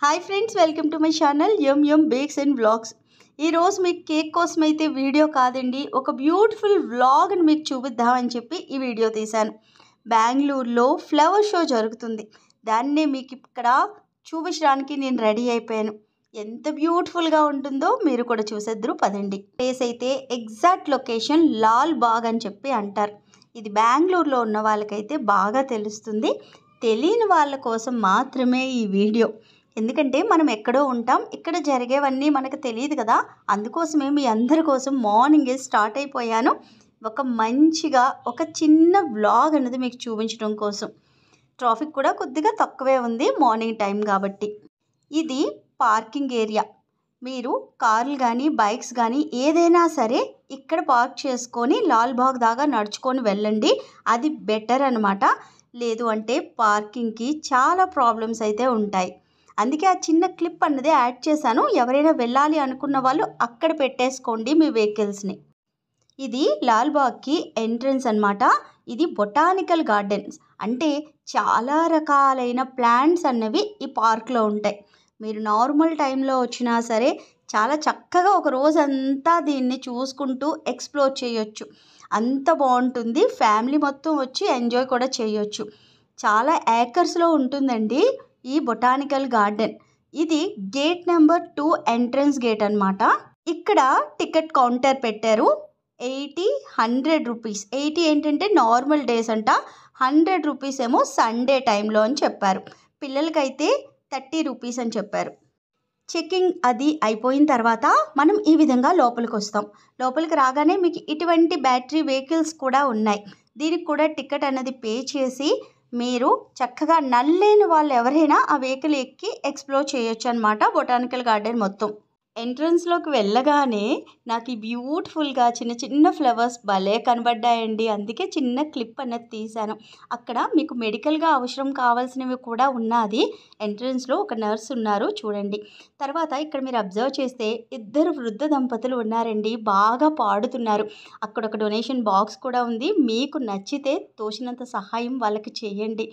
Hi friends, welcome to my channel yum yum bakes and vlogs. ఈరోజు మీకు cake కోసం అయితే వీడియో కాదండి, ఒక బ్యూటిఫుల్ వ్లాగ్ని మీకు చూపిద్దామని చెప్పి ఈ వీడియో తీశాను. బెంగళూరులో ఫ్లవర్ షో జరుగుతుంది. దాన్నే మీకు ఇక్కడ చూపించడానికి నేను రెడీ అయిపోయాను. ఎంత బ్యూటిఫుల్గా ఉంటుందో మీరు కూడా చూసేద్దరు పదండి. ప్లేస్ అయితే ఎగ్జాక్ట్ లొకేషన్ లాల్ బాగ్ అని చెప్పి అంటారు. ఇది బెంగళూరులో ఉన్న వాళ్ళకైతే బాగా తెలుస్తుంది. తెలియని వాళ్ళ కోసం మాత్రమే ఈ వీడియో. ఎందుకంటే మనం ఎక్కడో ఉంటాం, ఇక్కడ జరిగేవన్నీ మనకు తెలియదు కదా. అందుకోసమే మీ అందరి కోసం మార్నింగే స్టార్ట్ అయిపోయాను. ఒక చిన్న వ్లాగ్ అనేది మీకు చూపించడం కోసం. ట్రాఫిక్ కూడా కొద్దిగా తక్కువే ఉంది మార్నింగ్ టైం కాబట్టి. ఇది పార్కింగ్ ఏరియా. మీరు కార్లు కానీ బైక్స్ కానీ ఏదైనా సరే ఇక్కడ పార్క్ చేసుకొని లాల్ బాగ్ దాకా నడుచుకొని వెళ్ళండి, అది బెటర్ అనమాట. లేదు అంటే పార్కింగ్కి చాలా ప్రాబ్లమ్స్ అయితే ఉంటాయి. అందుకే ఆ చిన్న క్లిప్ అన్నది యాడ్ చేశాను. ఎవరైనా వెళ్ళాలి అనుకున్న వాళ్ళు అక్కడ పెట్టేసుకోండి మీ వెహికల్స్ని. ఇది లాల్ బాగ్కి ఎంట్రన్స్ అనమాట. ఇది బొటానికల్ గార్డెన్స్, అంటే చాలా రకాలైన ప్లాంట్స్ అన్నవి ఈ పార్క్లో ఉంటాయి. మీరు నార్మల్ టైంలో వచ్చినా సరే చాలా చక్కగా ఒక రోజంతా దీన్ని చూసుకుంటూ ఎక్స్ప్లోర్ చేయొచ్చు. అంత బాగుంటుంది. ఫ్యామిలీ మొత్తం వచ్చి ఎంజాయ్ కూడా చేయొచ్చు. చాలా ఏకర్స్లో ఉంటుందండి ఈ బొటానికల్ గార్డెన్. ఇది గేట్ నెంబర్ 2 ఎంట్రన్స్ గేట్ అనమాట. ఇక్కడ టికెట్ కౌంటర్ పెట్టారు. 100 రూపీస్. 80 ఏంటంటే నార్మల్ డేస్ అంట, 100 రూపీస్ ఏమో సండే టైంలో అని చెప్పారు. పిల్లలకైతే 30 రూపీస్ అని చెప్పారు. చెకింగ్ అది అయిపోయిన తర్వాత మనం ఈ విధంగా లోపలికి వస్తాం. లోపలికి రాగానే మీకు ఇటువంటి బ్యాటరీ వెహికల్స్ కూడా ఉన్నాయి. దీనికి కూడా టికెట్ అనేది పే చేసి మీరు చక్కగా నల్లేని వాళ్ళు ఎవరైనా ఆ వెహికల్ ఎక్కి ఎక్స్ప్లోర్ చేయొచ్చు అనమాట బొటానికల్ గార్డెన్ మొత్తం. ఎంట్రన్స్లోకి వెళ్ళగానే నాకు ఈ బ్యూటిఫుల్గా చిన్న చిన్న ఫ్లవర్స్ భలే కనబడ్డాయండి. అందుకే చిన్న క్లిప్ అనేది తీశాను. అక్కడ మీకు మెడికల్గా అవసరం కావాల్సినవి కూడా ఉన్నది. ఎంట్రన్స్లో ఒక నర్స్ ఉన్నారు చూడండి. తర్వాత ఇక్కడ మీరు అబ్జర్వ్ చేస్తే 2 వృద్ధ దంపతులు ఉన్నారండి, బాగా పాడుతున్నారు. అక్కడ ఒక డొనేషన్ బాక్స్ కూడా ఉంది. మీకు నచ్చితే తోచినంత సహాయం వాళ్ళకి చేయండి.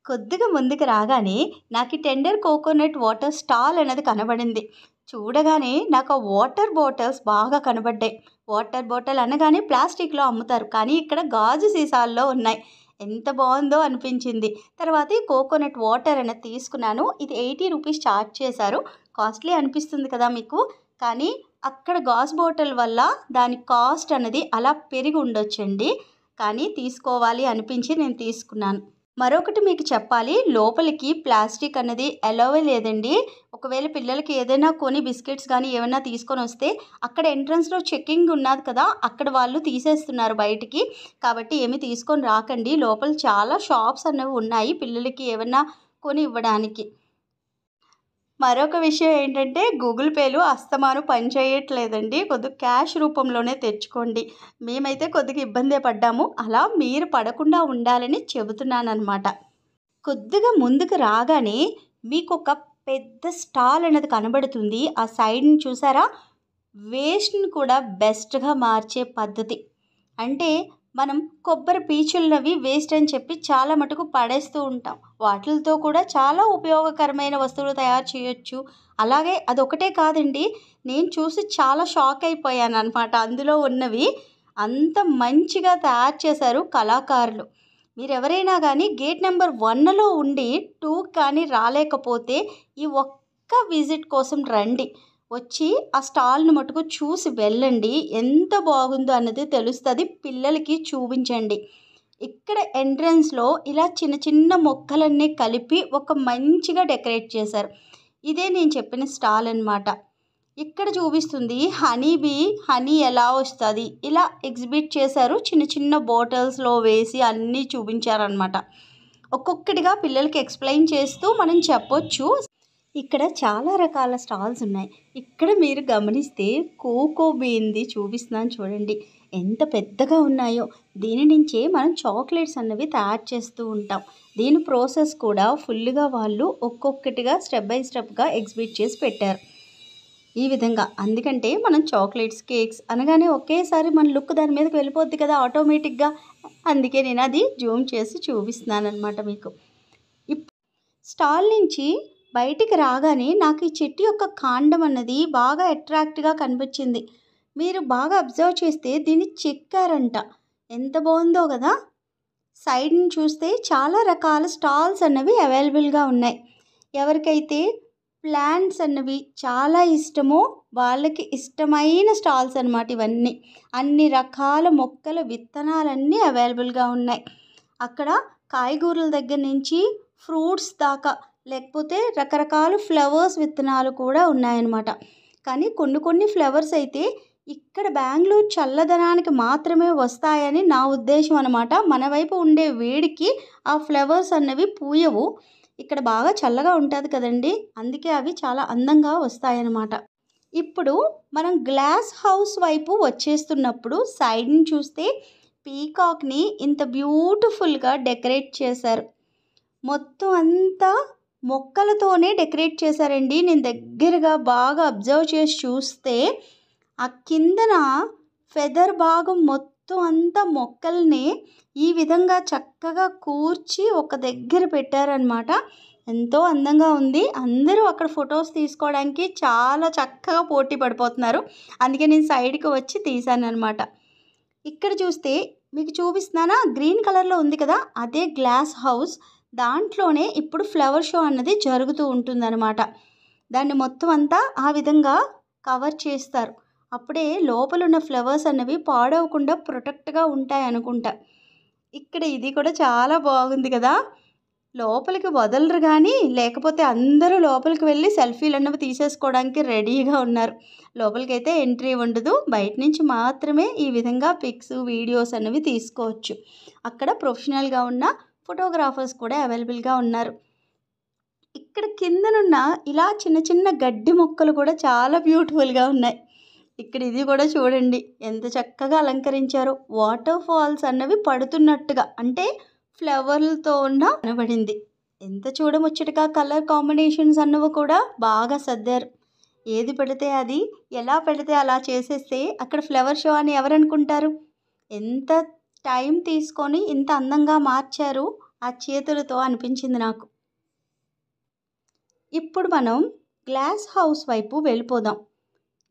కొద్దిగా ముందుకు రాగానే నాకు టెండర్ కోకోనట్ వాటర్ స్టాల్ అనేది కనబడింది. చూడగానే నాకు ఆ వాటర్ బాటిల్స్ బాగా కనబడ్డాయి. వాటర్ బాటిల్ అనగానే ప్లాస్టిక్లో అమ్ముతారు, కానీ ఇక్కడ గాజు సీసాల్లో ఉన్నాయి. ఎంత బాగుందో అనిపించింది. తర్వాత ఈ కోకోనట్ వాటర్ అనేది తీసుకున్నాను. ఇది 80 రూపీస్ ఛార్జ్ చేశారు. కాస్ట్లీ అనిపిస్తుంది కదా మీకు, కానీ అక్కడ గాజు బాటిల్ వల్ల దాని కాస్ట్ అనేది అలా పెరిగి ఉండొచ్చండి. కానీ తీసుకోవాలి అనిపించి నేను తీసుకున్నాను. మరొకటి మీకు చెప్పాలి, లోపలికి ప్లాస్టిక్ అనేది అలౌవే లేదండి. ఒకవేళ పిల్లలకి ఏదైనా కొని బిస్కెట్స్ కానీ ఏమైనా తీసుకొని వస్తే అక్కడ ఎంట్రన్స్లో చెక్కింగ్ ఉన్నది కదా, అక్కడ వాళ్ళు తీసేస్తున్నారు బయటికి. కాబట్టి ఏమి తీసుకొని రాకండి. లోపల చాలా షాప్స్ అనేవి ఉన్నాయి పిల్లలకి ఏమైనా కొని ఇవ్వడానికి. మరొక విషయం ఏంటంటే గూగుల్ పేలు అస్తమాను పనిచేయట్లేదండి. కొద్దిగా క్యాష్ రూపంలోనే తెచ్చుకోండి. మేమైతే కొద్దిగా ఇబ్బందే పడ్డాము. అలా మీరు పడకుండా ఉండాలని చెబుతున్నానమాట. కొద్దిగా ముందుకు రాగానే మీకు ఒక పెద్ద స్టాల్ అనేది కనబడుతుంది. ఆ సైడ్ని చూసారా, వేస్ట్ని కూడా బెస్ట్గా మార్చే పద్ధతి. అంటే మనం కొబ్బరి పీచులవి వేస్ట్ అని చెప్పి చాలా మటుకు పడేస్తూ ఉంటాం. వాటితో కూడా చాలా ఉపయోగకరమైన వస్తువులు తయారు చేయొచ్చు. అలాగే అదొకటే కాదండి, నేను చూసి చాలా షాక్ అయిపోయాను అనమాట. అందులో ఉన్నవి అంత మంచిగా తయారు చేశారు కళాకారులు. మీరు ఎవరైనా కానీ గేట్ నెంబర్ 1లో ఉండి 2 కానీ రాలేకపోతే ఈ ఒక్క విజిట్ కోసం రండి. వచ్చి ఆ స్టాల్ను మటుకు చూసి వెళ్ళండి. ఎంత బాగుందో అన్నది తెలుస్తుంది. పిల్లలకి చూపించండి. ఇక్కడ ఎంట్రన్స్లో ఇలా చిన్న చిన్న మొక్కలన్నీ కలిపి ఒక మంచిగా డెకరేట్ చేశారు. ఇదే నేను చెప్పిన స్టాల్ అన్నమాట. ఇక్కడ చూపిస్తుంది హనీ ఎలా వస్తుంది, ఇలా ఎగ్జిబిట్ చేశారు. చిన్న చిన్న బాటిల్స్లో వేసి అన్నీ చూపించారనమాట. ఒక్కొక్కటిగా పిల్లలకి ఎక్స్ప్లెయిన్ చేస్తూ మనం చెప్పొచ్చు. ఇక్కడ చాలా రకాల స్టాల్స్ ఉన్నాయి. ఇక్కడ మీరు గమనిస్తే కోకో బీన్ది చూపిస్తున్నాను చూడండి, ఎంత పెద్దగా ఉన్నాయో. దీని నుంచే మనం చాక్లెట్స్ అన్నవి తయారు చేస్తూ ఉంటాం. దీని ప్రాసెస్ కూడా ఫుల్గా వాళ్ళు ఒక్కొక్కటిగా స్టెప్ బై స్టెప్గా ఎగ్జిబిట్ చేసి పెట్టారు ఈ విధంగా. అందుకంటే మనం చాక్లెట్స్, కేక్స్ అనగానే ఒకేసారి మన లుక్ దాని మీదకి వెళ్ళిపోద్ది కదా ఆటోమేటిక్గా. అందుకే నేను అది జూమ్ చేసి చూపిస్తున్నాను అనమాట మీకు. స్టాల్ నుంచి బయటికి రాగానే నాకు ఈ చెట్టు యొక్క కాండం అన్నది బాగా అట్రాక్ట్గా కనిపించింది. మీరు బాగా అబ్జర్వ్ చేస్తే దీన్ని చెక్కారంట. ఎంత బాగుందో కదా. సైడ్ని చూస్తే చాలా రకాల స్టాల్స్ అన్నవి అవైలబుల్గా ఉన్నాయి. ఎవరికైతే ప్లాంట్స్ అన్నవి చాలా ఇష్టమో వాళ్ళకి ఇష్టమైన స్టాల్స్ అన్నమాట ఇవన్నీ. అన్ని రకాల మొక్కల విత్తనాలన్నీ అవైలబుల్గా ఉన్నాయి. అక్కడ కాయగూరల దగ్గర నుంచి ఫ్రూట్స్ దాకా, లేకపోతే రకరకాల ఫ్లవర్స్ విత్తనాలు కూడా ఉన్నాయన్నమాట. కానీ కొన్ని ఫ్లవర్స్ అయితే ఇక్కడ బెంగళూరు చల్లదనానికి మాత్రమే వస్తాయని నా ఉద్దేశం అనమాట. మన వైపు ఉండే వేడికి ఆ ఫ్లవర్స్ అన్నవి పూయవు. ఇక్కడ బాగా చల్లగా ఉంటుంది కదండి, అందుకే అవి చాలా అందంగా వస్తాయన్నమాట. ఇప్పుడు మనం గ్లాస్ హౌస్ వైపు వచ్చేస్తున్నప్పుడు సైడ్ని చూస్తే పీకాక్ని ఇంత బ్యూటిఫుల్గా డెకరేట్ చేశారు. మొత్తం అంతా మొక్కలతోనే డెకరేట్ చేశారండి. నేను దగ్గరగా బాగా అబ్జర్వ్ చేసి చూస్తే ఆ కిందన ఫెదర్ భాగం మొత్తం అంతా మొక్కల్ని ఈ విధంగా చక్కగా కూర్చి ఒక దగ్గర పెట్టారనమాట. ఎంతో అందంగా ఉంది. అందరూ అక్కడ ఫొటోస్ తీసుకోవడానికి చాలా చక్కగా పోటీ పడిపోతున్నారు. అందుకే నేను సైడ్కి వచ్చి తీశాను అనమాట. ఇక్కడ చూస్తే మీకు చూపిస్తున్నానా, గ్రీన్ కలర్లో ఉంది కదా, అదే గ్లాస్ హౌస్. దాంట్లోనే ఇప్పుడు ఫ్లవర్ షో అన్నది జరుగుతూ ఉంటుందన్నమాట. దాన్ని మొత్తం అంతా ఆ విధంగా కవర్ చేస్తారు. అప్పుడే లోపల ఉన్న ఫ్లవర్స్ అన్నవి పాడవకుండా ప్రొటెక్ట్గా ఉంటాయి అనుకుంటా. ఇక్కడ ఇది కూడా చాలా బాగుంది కదా. లోపలికి వదలరు కానీ, లేకపోతే అందరూ లోపలికి వెళ్ళి సెల్ఫీలు అన్నవి తీసేసుకోవడానికి రెడీగా ఉన్నారు. లోపలికి అయితే ఎంట్రీ ఉండదు, బయట నుంచి మాత్రమే ఈ విధంగా పిక్స్ వీడియోస్ అన్నవి తీసుకోవచ్చు. అక్కడ ప్రొఫెషనల్గా ఉన్న ఫోటోగ్రాఫర్స్ కూడా అవైలబుల్గా ఉన్నారు. ఇక్కడ కిందనున్న ఇలా చిన్న చిన్న గడ్డి మొక్కలు కూడా చాలా బ్యూటిఫుల్గా ఉన్నాయి. ఇక్కడ ఇది కూడా చూడండి ఎంత చక్కగా అలంకరించారో. వాటర్ ఫాల్స్ అన్నవి పడుతున్నట్టుగా, అంటే ఫ్లవర్లతో కనబడింది. ఎంత చూడముచ్చటగా కలర్ కాంబినేషన్స్ అన్నవి కూడా బాగా సర్దారు. ఏది పెడితే అది, ఎలా పెడితే అలా చేసేస్తే అక్కడ ఫ్లవర్ షో అని ఎవరనుకుంటారు. ఎంత టైం తీసుకొని ఇంత అందంగా మార్చారు ఆ చేతులతో అనిపించింది నాకు. ఇప్పుడు మనం గ్లాస్ హౌస్ వైపు వెళ్ళిపోదాం.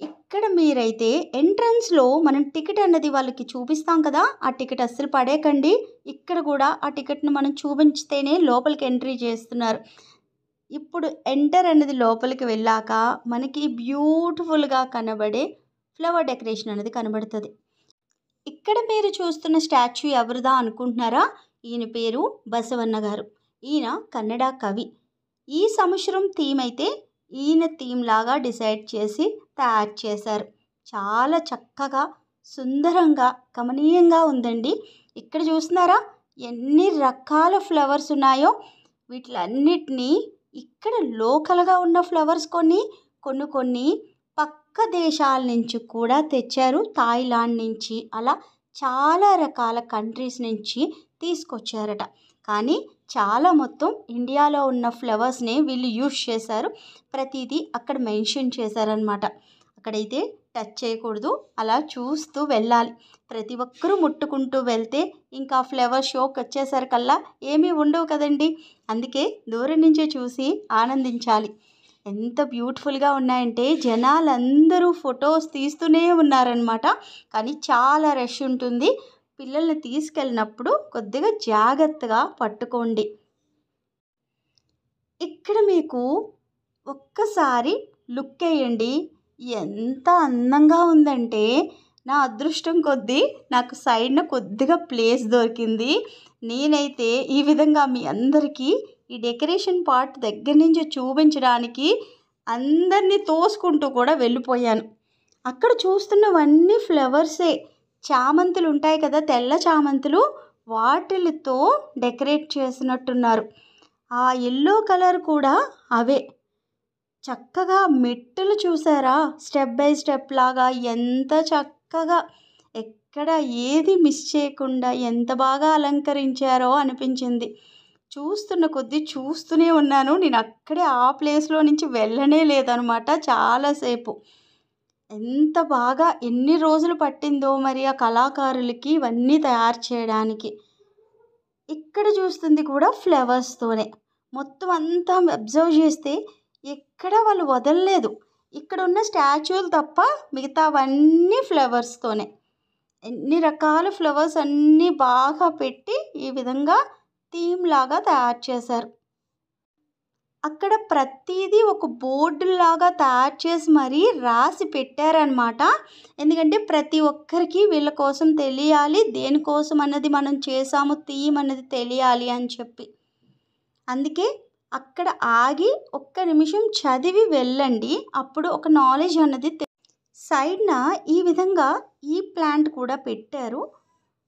ఇక్కడ మీరైతే ఎంట్రన్స్లో మనం టికెట్ అన్నది వాళ్ళకి చూపిస్తాం కదా, ఆ టికెట్ అస్సలు పడేకండి. ఇక్కడ కూడా ఆ టికెట్ను మనం చూపించితేనే లోపలికి ఎంట్రీ చేస్తున్నారు. ఇప్పుడు ఎంటర్ అనేది లోపలికి వెళ్ళాక మనకి బ్యూటిఫుల్గా కనబడే ఫ్లవర్ డెకరేషన్ అనేది కనబడుతుంది. ఇక్కడ మీరు చూస్తున్న స్టాచ్యూ ఎవరిదా అనుకుంటున్నారా? ఈయన పేరు బసవన్న గారు. ఈయన కన్నడ కవి. ఈ సంవత్సరం థీమ్ అయితే ఈయన థీమ్ లాగా డిసైడ్ చేసి తయారు చేశారు. చాలా చక్కగా సుందరంగా కమనీయంగా ఉందండి. ఇక్కడ చూస్తున్నారా ఎన్ని రకాల ఫ్లవర్స్ ఉన్నాయో. వీటిలన్నిటినీ ఇక్కడ లోకల్గా ఉన్న ఫ్లవర్స్ కొన్ని పక్క దేశాల నుంచి కూడా తెచ్చారు. థాయిలాండ్ నుంచి అలా చాలా రకాల కంట్రీస్ నుంచి తీసుకొచ్చారట. కానీ చాలా మొత్తం ఇండియాలో ఉన్న ఫ్లవర్స్ని వీళ్ళు యూజ్ చేశారు. ప్రతిదీ అక్కడ మెన్షన్ చేశారనమాట. అక్కడైతే టచ్ చేయకూడదు, అలా చూస్తూ వెళ్ళాలి. ప్రతి ఒక్కరూ ముట్టుకుంటూ వెళ్తే ఇంకా ఫ్లవర్ షోకి వచ్చేసరికల్లా ఏమీ ఉండవు కదండి. అందుకే దూరం నుంచే చూసి ఆనందించాలి. ఎంత బ్యూటిఫుల్గా ఉన్నాయంటే జనాలందరూ ఫొటోస్ తీస్తూనే ఉన్నారనమాట. కానీ చాలా రష్ ఉంటుంది. పిల్లల్ని తీసుకెళ్ళినప్పుడు కొద్దిగా జాగ్రత్తగా పట్టుకోండి. ఇక్కడ మీకు ఒక్కసారి లుక్ వేయండి. ఎంత అందంగా ఉందంటే, నా అదృష్టం కొద్దీ నాకు సైడ్న కొద్దిగా ప్లేస్ దొరికింది. నేనైతే ఈ విధంగా మీ అందరికీ ఈ డెకరేషన్ పార్ట్ దగ్గర నుంచి చూపించడానికి అందరినీ తోసుకుంటూ కూడా వెళ్ళిపోయాను. అక్కడ చూస్తున్నవన్నీ ఫ్లవర్సే. చామంతులు ఉంటాయి కదా, తెల్ల చామంతులు, వాటిలతో డెకరేట్ చేసినట్టున్నారు. ఆ ఎల్లో కలర్ కూడా అవే. చక్కగా మెట్టులు చూసారా, స్టెప్ బై స్టెప్ లాగా ఎంత చక్కగా, ఎక్కడ ఏది మిస్ చేయకుండా ఎంత బాగా అలంకరించారో అనిపించింది. చూస్తున్న కొద్దీ చూస్తూనే ఉన్నాను. నేను అక్కడే ఆ ప్లేస్లో నుంచి వెళ్ళనే లేదనమాట చాలాసేపు. ఎంత బాగా ఎన్ని రోజులు పట్టిందో మరి ఆ కళాకారులకి ఇవన్నీ తయారు చేయడానికి. ఇక్కడ చూస్తుంది కూడా ఫ్లవర్స్తోనే. మొత్తం అంతా అబ్జర్వ్ చేస్తే ఎక్కడ వాళ్ళు వదలలేదు. ఇక్కడ ఉన్న స్టాచ్యూలు తప్ప మిగతావన్నీ ఫ్లవర్స్తోనే. ఎన్ని రకాల ఫ్లవర్స్ అన్నీ బాగా పెట్టి ఈ విధంగా థీమ్ లాగా తయారు చేశారు. అక్కడ ప్రతిదీ ఒక బోర్డు లాగా తయారు చేసి మరీ రాసి పెట్టారనమాట. ఎందుకంటే ప్రతి ఒక్కరికి వీళ్ళ కోసం తెలియాలి, దేనికోసం అన్నది మనం చేసాము, థీమ్ అన్నది తెలియాలి అని చెప్పి. అందుకే అక్కడ ఆగి ఒక్క నిమిషం చదివి వెళ్ళండి, అప్పుడు ఒక నాలెడ్జ్ అన్నది సైడ్న ఈ విధంగా ఈ ప్లాంట్ కూడా పెట్టారు.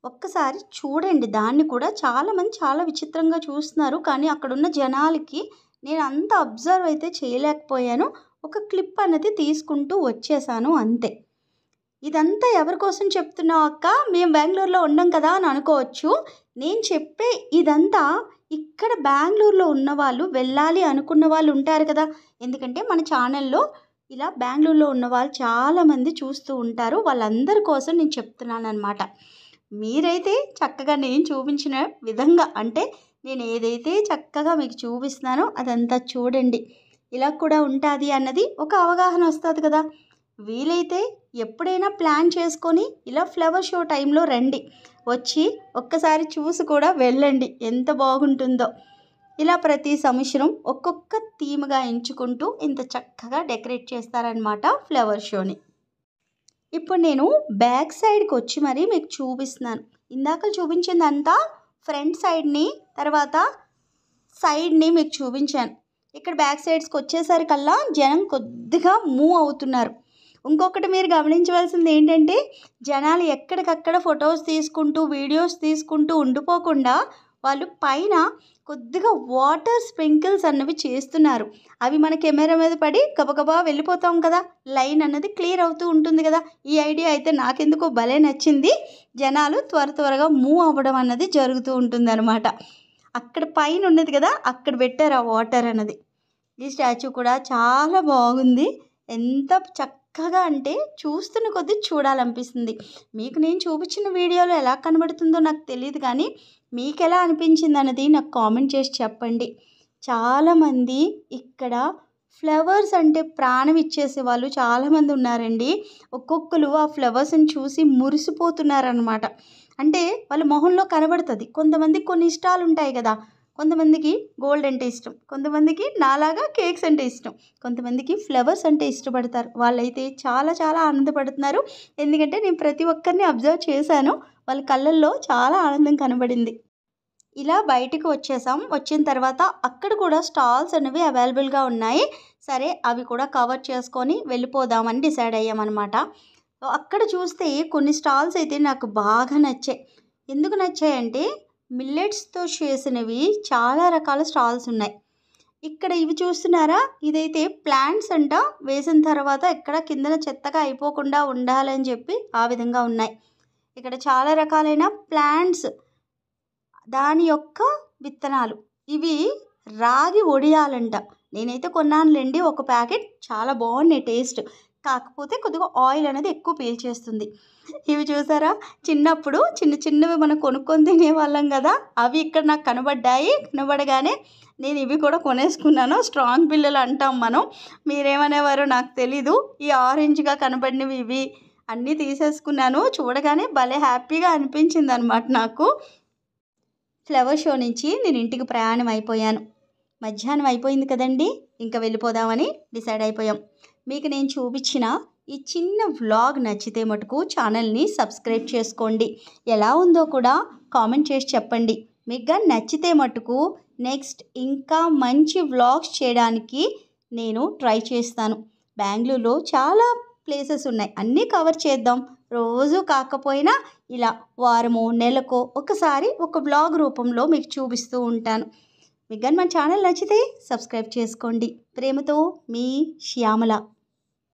ఒక్కసారి చూడండి, దాన్ని కూడా చాలామంది చాలా విచిత్రంగా చూస్తున్నారు. కానీ అక్కడున్న జనాలకి నేను అంత అబ్జర్వ్ అయితే చేయలేకపోయాను. ఒక క్లిప్ అన్నది తీసుకుంటూ వచ్చేసాను అంతే. ఇదంతా ఎవరి కోసం చెప్తున్నావు అక్క, మేము బెంగళూరులో ఉండం కదా అని అనుకోవచ్చు. నేను చెప్పే ఇదంతా ఇక్కడ బెంగళూరులో ఉన్నవాళ్ళు, వెళ్ళాలి అనుకున్న వాళ్ళు ఉంటారు కదా. ఎందుకంటే మన ఛానల్లో ఇలా బెంగళూరులో ఉన్న వాళ్ళు చాలామంది చూస్తూ ఉంటారు. వాళ్ళందరి కోసం నేను చెప్తున్నాను అనమాట. మీరైతే చక్కగా నేను చూపించిన విధంగా, అంటే నేను ఏదైతే చక్కగా మీకు చూపిస్తున్నానో అదంతా చూడండి. ఇలా కూడా ఉంటుంది అన్నది ఒక అవగాహన వస్తుంది కదా. వీలైతే ఎప్పుడైనా ప్లాన్ చేసుకొని ఇలా ఫ్లవర్ షో టైంలో రండి, వచ్చి ఒక్కసారి చూసి కూడా వెళ్ళండి, ఎంత బాగుంటుందో. ఇలా ప్రతి సంవత్సరం ఒక్కొక్క థీమ్గా ఎంచుకుంటూ ఇంత చక్కగా డెకరేట్ చేస్తారనమాట ఫ్లవర్ షోని. ఇప్పుడు నేను బ్యాక్ సైడ్కి వచ్చి మరీ మీకు చూపిస్తున్నాను. ఇందాక చూపించిందంతా ఫ్రంట్ సైడ్ని, తర్వాత సైడ్ని మీకు చూపించాను. ఇక్కడ బ్యాక్ సైడ్స్కి వచ్చేసరికల్లా జనం కొద్దిగా మూవ్ అవుతున్నారు. ఇంకొకటి మీరు గమనించవలసింది ఏంటంటే, జనాలు ఎక్కడికక్కడ ఫొటోస్ తీసుకుంటూ వీడియోస్ తీసుకుంటూ ఉండిపోకుండా వాళ్ళు పైన కొద్దిగా వాటర్ స్ప్రింకిల్స్ అన్నవి చేస్తున్నారు. అవి మన కెమెరా మీద పడి గబగబా వెళ్ళిపోతాం కదా, లైన్ అన్నది క్లియర్ అవుతూ ఉంటుంది కదా. ఈ ఐడియా అయితే నాకెందుకో భలే నచ్చింది. జనాలు త్వరగా మూవ్ అవ్వడం అన్నది జరుగుతూ ఉంటుంది అనమాట. అక్కడ పైన ఉన్నది కదా, అక్కడ పెట్టారు ఆ వాటర్ అన్నది. ఈ స్టాచ్యూ కూడా చాలా బాగుంది. ఎంత చక్కగా అంటే చూస్తున్న కొద్దీ చూడాలనిపిస్తుంది. మీకు నేను చూపించిన వీడియోలో ఎలా కనబడుతుందో నాకు తెలియదు, కానీ మీకు ఎలా అనిపించింది అన్నది నాకు కామెంట్ చేసి చెప్పండి. చాలామంది ఇక్కడ ఫ్లవర్స్ అంటే ప్రాణం ఇచ్చేసే వాళ్ళు చాలామంది ఉన్నారండి. ఒక్కొక్కరు ఆ ఫ్లవర్స్ని చూసి మురిసిపోతున్నారనమాట. అంటే వాళ్ళ మొహంలో కనబడుతుంది. కొంతమందికి కొన్ని ఇష్టాలు ఉంటాయి కదా. కొంతమందికి గోల్డ్ అంటే ఇష్టం, కొంతమందికి నాలాగా కేక్స్ అంటే ఇష్టం, కొంతమందికి ఫ్లవర్స్ అంటే ఇష్టపడతారు. వాళ్ళైతే చాలా ఆనందపడుతున్నారు. ఎందుకంటే నేను ప్రతి ఒక్కరిని అబ్జర్వ్ చేశాను, వాళ్ళ కళ్ళల్లో చాలా ఆనందం కనబడింది. ఇలా బయటకు వచ్చేసాం. వచ్చిన తర్వాత అక్కడ కూడా స్టాల్స్ అనేవి అవైలబుల్గా ఉన్నాయి. సరే, అవి కూడా కవర్ చేసుకొని వెళ్ళిపోదామని డిసైడ్ అయ్యామన్నమాట. అక్కడ చూస్తే కొన్ని స్టాల్స్ అయితే నాకు బాగా నచ్చాయి. ఎందుకు నచ్చాయంటే, మిల్లెట్స్తో చేసినవి చాలా రకాల స్టాల్స్ ఉన్నాయి. ఇక్కడ ఇవి చూస్తున్నారా, ఇదైతే ప్లాంట్స్ అంట. వేసిన తర్వాత ఎక్కడ కిందన చెత్తగా అయిపోకుండా ఉండాలని చెప్పి ఆ విధంగా ఉన్నాయి. ఇక్కడ చాలా రకాలైన ప్లాంట్స్, దాని యొక్క విత్తనాలు. ఇవి రాగి వడియాలంట. నేనైతే కొన్నానులేండి ఒక ప్యాకెట్, చాలా బాగున్నాయి టేస్ట్. కాకపోతే కొద్దిగా ఆయిల్ అనేది ఎక్కువ పీల్చేస్తుంది. ఇవి చూసారా, చిన్నప్పుడు చిన్నవి మనం కొనుక్కొని తినేవాళ్ళం కదా, అవి ఇక్కడ నాకు కనబడ్డాయి. కనబడగానే నేను ఇవి కూడా కొనేసుకున్నాను. స్ట్రాంగ్ పిల్లలు అంటాం మనం, మీరేమనేవారో నాకు తెలీదు. ఈ ఆరెంజ్గా కనబడినవి ఇవి అన్నీ తీసేసుకున్నాను. చూడగానే భలే హ్యాపీగా అనిపించింది అనమాట నాకు. ఫ్లవర్ షో నుంచి నేను ఇంటికి ప్రయాణం అయిపోయాను. మధ్యాహ్నం అయిపోయింది కదండి, ఇంకా వెళ్ళిపోదామని డిసైడ్ అయిపోయాం. మీకు నేను చూపించిన ఈ చిన్న వ్లాగ్ నచ్చితే మటుకు ఛానల్ని సబ్స్క్రైబ్ చేసుకోండి. ఎలా ఉందో కూడా కామెంట్ చేసి చెప్పండి. మీకు నచ్చితే మటుకు నెక్స్ట్ ఇంకా మంచి వ్లాగ్స్ చేయడానికి నేను ట్రై చేస్తాను. బెంగళూరులో చాలా ప్లేసెస్ ఉన్నాయి, అన్నీ కవర్ చేద్దాం. రోజు కాకపోయినా ఇలా వారమో నెలకో ఒకసారి ఒక వ్లాగ్ రూపంలో మీకు చూపిస్తూ ఉంటాను. మీకు మన ఛానల్ నచ్చితే సబ్స్క్రైబ్ చేసుకోండి. ప్రేమతో మీ శ్యామల.